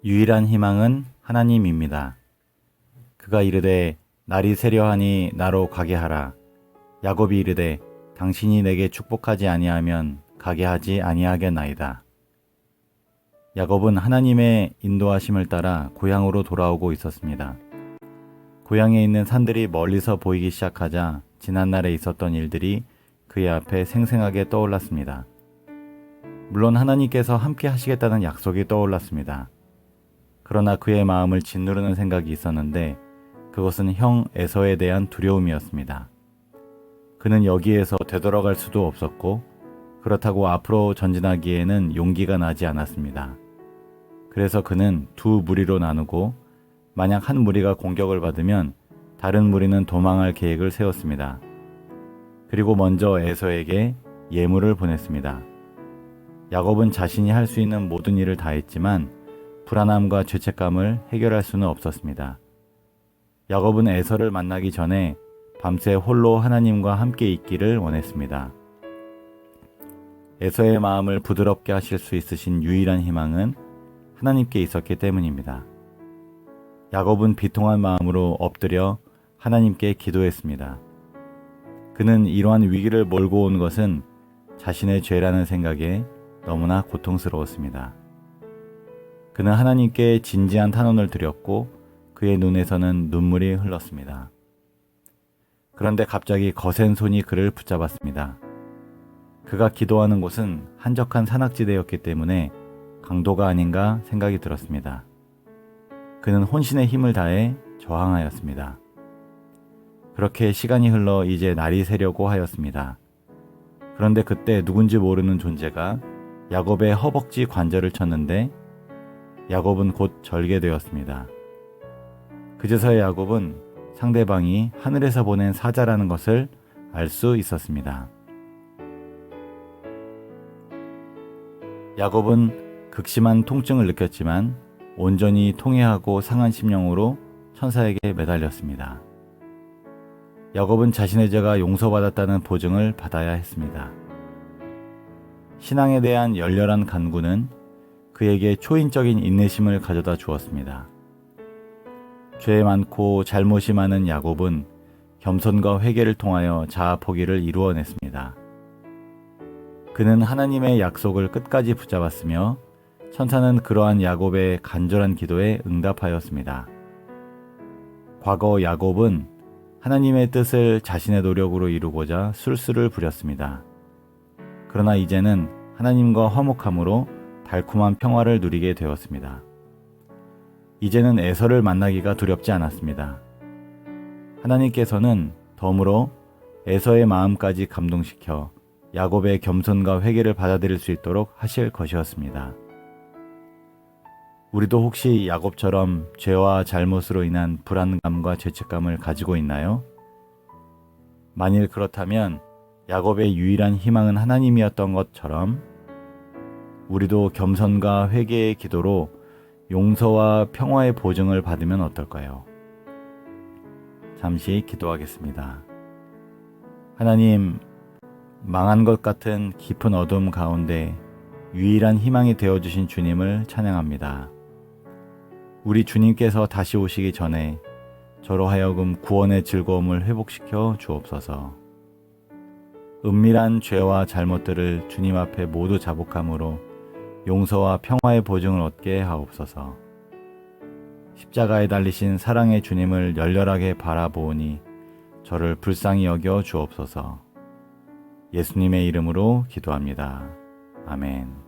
유일한 희망은 하나님입니다. 그가 이르되 날이 새려하니 나로 가게 하라. 야곱이 이르되 당신이 내게 축복하지 아니하면 가게 하지 아니하겠나이다. 야곱은 하나님의 인도하심을 따라 고향으로 돌아오고 있었습니다. 고향에 있는 산들이 멀리서 보이기 시작하자 지난날에 있었던 일들이 그의 앞에 생생하게 떠올랐습니다. 물론 하나님께서 함께 하시겠다는 약속이 떠올랐습니다. 그러나 그의 마음을 짓누르는 생각이 있었는데 그것은 형 에서에 대한 두려움이었습니다. 그는 여기에서 되돌아갈 수도 없었고 그렇다고 앞으로 전진하기에는 용기가 나지 않았습니다. 그래서 그는 두 무리로 나누고 만약 한 무리가 공격을 받으면 다른 무리는 도망할 계획을 세웠습니다. 그리고 먼저 에서에게 예물을 보냈습니다. 야곱은 자신이 할 수 있는 모든 일을 다했지만 불안함과 죄책감을 해결할 수는 없었습니다. 야곱은 에서를 만나기 전에 밤새 홀로 하나님과 함께 있기를 원했습니다. 에서의 마음을 부드럽게 하실 수 있으신 유일한 희망은 하나님께 있었기 때문입니다. 야곱은 비통한 마음으로 엎드려 하나님께 기도했습니다. 그는 이러한 위기를 몰고 온 것은 자신의 죄라는 생각에 너무나 고통스러웠습니다. 그는 하나님께 진지한 탄원을 드렸고 그의 눈에서는 눈물이 흘렀습니다. 그런데 갑자기 거센 손이 그를 붙잡았습니다. 그가 기도하는 곳은 한적한 산악지대였기 때문에 강도가 아닌가 생각이 들었습니다. 그는 혼신의 힘을 다해 저항하였습니다. 그렇게 시간이 흘러 이제 날이 새려고 하였습니다. 그런데 그때 누군지 모르는 존재가 야곱의 허벅지 관절을 쳤는데 야곱은 곧 절개되었습니다. 그제서야 야곱은 상대방이 하늘에서 보낸 사자라는 것을 알 수 있었습니다. 야곱은 극심한 통증을 느꼈지만 온전히 통회하고 상한 심령으로 천사에게 매달렸습니다. 야곱은 자신의 죄가 용서받았다는 보증을 받아야 했습니다. 신앙에 대한 열렬한 간구는 그에게 초인적인 인내심을 가져다 주었습니다. 죄 많고 잘못이 많은 야곱은 겸손과 회개를 통하여 자아 포기를 이루어냈습니다. 그는 하나님의 약속을 끝까지 붙잡았으며 천사는 그러한 야곱의 간절한 기도에 응답하였습니다. 과거 야곱은 하나님의 뜻을 자신의 노력으로 이루고자 술수를 부렸습니다. 그러나 이제는 하나님과 화목함으로 달콤한 평화를 누리게 되었습니다. 이제는 에서를 만나기가 두렵지 않았습니다. 하나님께서는 덤으로 에서의 마음까지 감동시켜 야곱의 겸손과 회개를 받아들일 수 있도록 하실 것이었습니다. 우리도 혹시 야곱처럼 죄와 잘못으로 인한 불안감과 죄책감을 가지고 있나요? 만일 그렇다면 야곱의 유일한 희망은 하나님이었던 것처럼 우리도 겸손과 회개의 기도로 용서와 평화의 보증을 받으면 어떨까요? 잠시 기도하겠습니다. 하나님, 망한 것 같은 깊은 어둠 가운데 유일한 희망이 되어주신 주님을 찬양합니다. 우리 주님께서 다시 오시기 전에 저로 하여금 구원의 즐거움을 회복시켜 주옵소서. 은밀한 죄와 잘못들을 주님 앞에 모두 자복함으로 용서와 평화의 보증을 얻게 하옵소서. 십자가에 달리신 사랑의 주님을 열렬하게 바라보오니 저를 불쌍히 여겨 주옵소서. 예수님의 이름으로 기도합니다. 아멘.